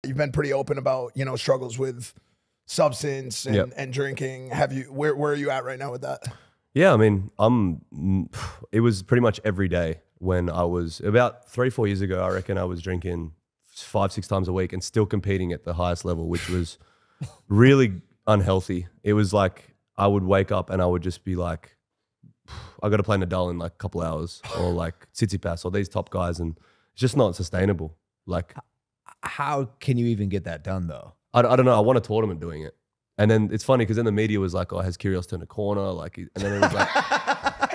You've been pretty open about, you know, struggles with substance and drinking. Have you, where are you at right now with that? Yeah, I mean, it was pretty much every day when I was about 3-4 years ago. I reckon I was drinking 5-6 times a week and still competing at the highest level, which was really unhealthy. It was like I would wake up and I would just be like, I got to play Nadal in like a couple hours, or like Tsitsipas or these top guys, and it's just not sustainable. Like, how can you even get that done though? I don't know. I won a tournament doing it. And then it's funny because then the media was like, "Oh, has Kyrgios turned a corner?" Like, and then it was like,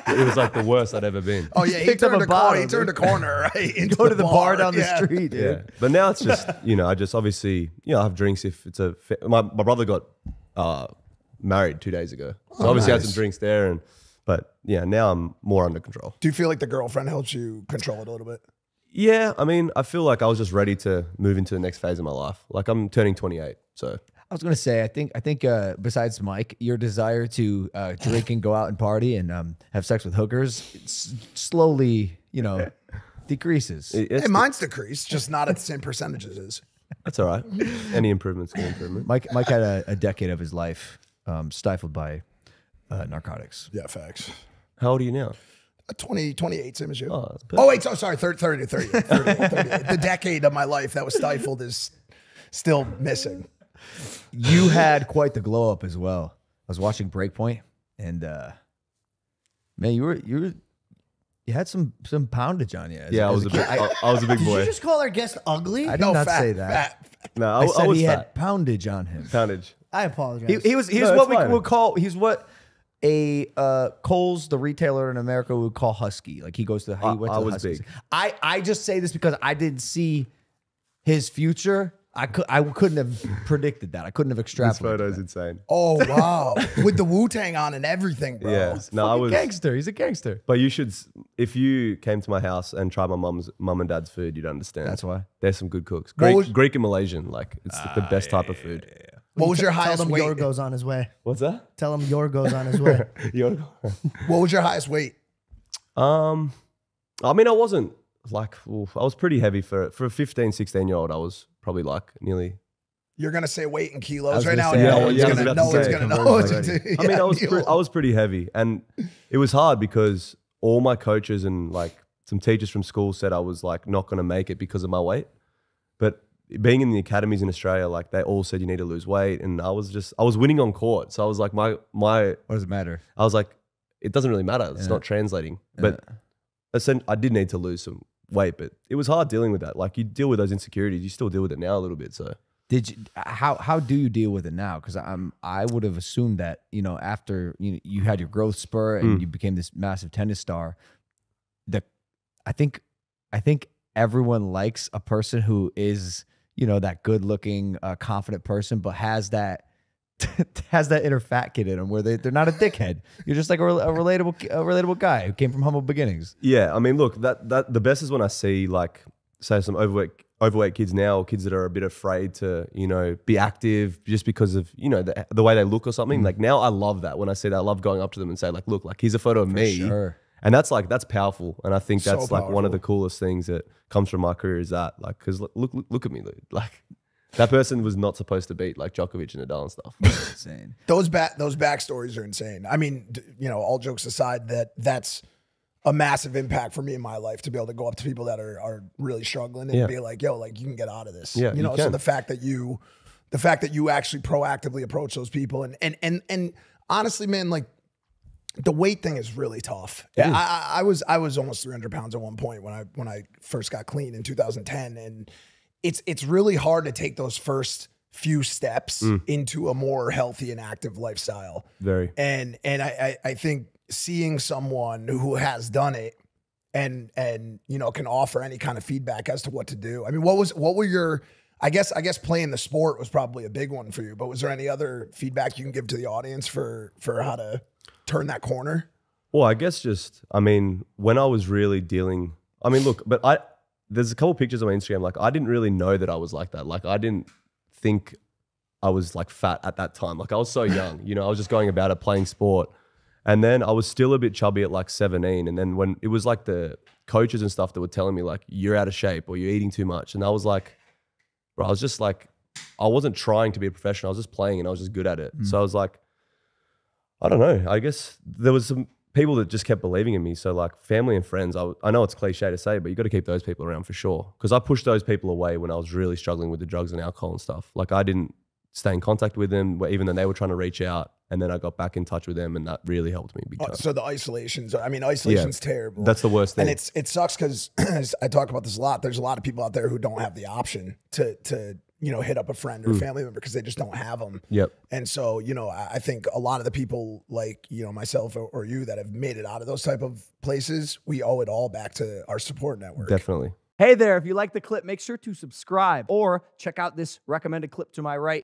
it was like the worst I'd ever been. Oh yeah, he turned a corner. He turned a corner, right? Go to the bar down the street, dude. Yeah, but now it's just, you know, I just obviously, you know, I have drinks if it's a. My brother got married 2 days ago, so obviously I had some drinks there, but yeah, now I'm more under control. Do you feel like the girlfriend helps you control it a little bit? Yeah, I mean, I feel like I was just ready to move into the next phase of my life. Like, I'm turning 28, so. I was gonna say, I think besides Mike, your desire to drink and go out and party and have sex with hookers slowly, you know, decreases. Hey, mine's decreased, just not at the same percentages as. That's all right. Any improvement's good improvement. Mike had a decade of his life stifled by narcotics. Yeah, facts. How old are you now? 28, same as you. Oh, wait, so sorry, 30. The decade of my life that was stifled is still missing. You had quite the glow up as well. I was watching Breakpoint, and man, you had some poundage on you. Yeah, I was a big boy. Did you just call our guest ugly? I did not say that. No, I said was he fat. had poundage on him. Poundage. I apologize. He was what we would call. He's what a Kohl's, the retailer in America, would call husky. Like he goes to. He went to the was Huskies. big. I just say this because I didn't see his future. I couldn't have predicted that. I couldn't have extrapolated. This photo's that. insane. Oh wow, with the Wu-Tang on and everything, bro. Yeah, no, I was gangster. He's a gangster. But you should, if you came to my house and tried my mum and dad's food, you'd understand. That's why. There's some good cooks. What Greek and Malaysian, like it's the best type of food. Yeah. What was your Tell highest him weight? Yorgo's on his way. What's that? Tell him Yorgo's on his way. What was your highest weight? I mean, I wasn't like, I was pretty heavy for a 15, 16-year-old. I was probably like nearly. You're gonna say weight in I kilos was right now. gonna say, No one's yeah, I was gonna about to say, know. I mean, I was pretty heavy, and it was hard because all my coaches and like some teachers from school said I was like not going to make it because of my weight. But being in the academies in Australia, like they all said you need to lose weight, and I was winning on court, so I was like my What does it matter? I was like, it doesn't really matter. It's not translating, but I did need to lose some weight, but it was hard dealing with that. Like you deal with those insecurities, you still deal with it now a little bit. So. Did you, how do you deal with it now? Because I would have assumed that, you know, after you had your growth spur and you became this massive tennis star, I think everyone likes a person who is, you know, that good looking, confident person, but has that inner fat kid in them where they're not a dickhead. You're just like a relatable guy who came from humble beginnings. Yeah, I mean, look, that the best is when I see like say some overweight kids now, or kids that are a bit afraid to, you know, be active just because of, you know, the way they look or something. Like now I love that when I see that. I love going up to them and say like, look, like here's a photo of me. Sure. And that's powerful. And I think that's So like one of the powerful. coolest things that comes from my career is that, like, because look at me, like that person was not supposed to beat like Djokovic and Nadal and stuff. Insane. Those backstories are insane. I mean, you know, all jokes aside, that's a massive impact for me in my life to be able to go up to people that are really struggling and be like, yo, like you can get out of this. Yeah, you know, you so can. the fact that you actually proactively approach those people and honestly, man, like the weight thing is really tough. Yeah, I was almost 300 pounds at one point when I first got clean in 2010, and it's really hard to take those first few steps into a more healthy and active lifestyle. Very. And I think seeing someone who has done it and you know can offer any kind of feedback as to what to do. I mean, what were your I guess playing the sport was probably a big one for you, but was there any other feedback you can give to the audience for how to turn that corner? Well, I guess I mean, when I was really dealing, I mean, look, but there's a couple pictures on my Instagram. Like I didn't really know that I was like that. Like I didn't think I was like fat at that time. Like I was so young, you know, I was just going about it playing sport. And then I was still a bit chubby at like 17. And then when it was like the coaches and stuff that were telling me like, you're out of shape or you're eating too much. And I was like, Bro, I was just like, I wasn't trying to be a professional. I was just playing and I was just good at it. So I was like, I don't know. I guess there was some people that just kept believing in me. So like family and friends, I know it's cliche to say, but you got to keep those people around for sure. Because I pushed those people away when I was really struggling with the drugs and alcohol and stuff. Like I didn't stay in contact with them, even though they were trying to reach out. And then I got back in touch with them, and that really helped me big time. So the isolation's terrible. That's the worst thing. And it sucks because I talk about this a lot. There's a lot of people out there who don't have the option to hit up a friend or a family member because they just don't have them. Yep. And so, I think a lot of the people like, myself or you that have made it out of those type of places, we owe it all back to our support network. Definitely. Hey there, if you like the clip, make sure to subscribe or check out this recommended clip to my right.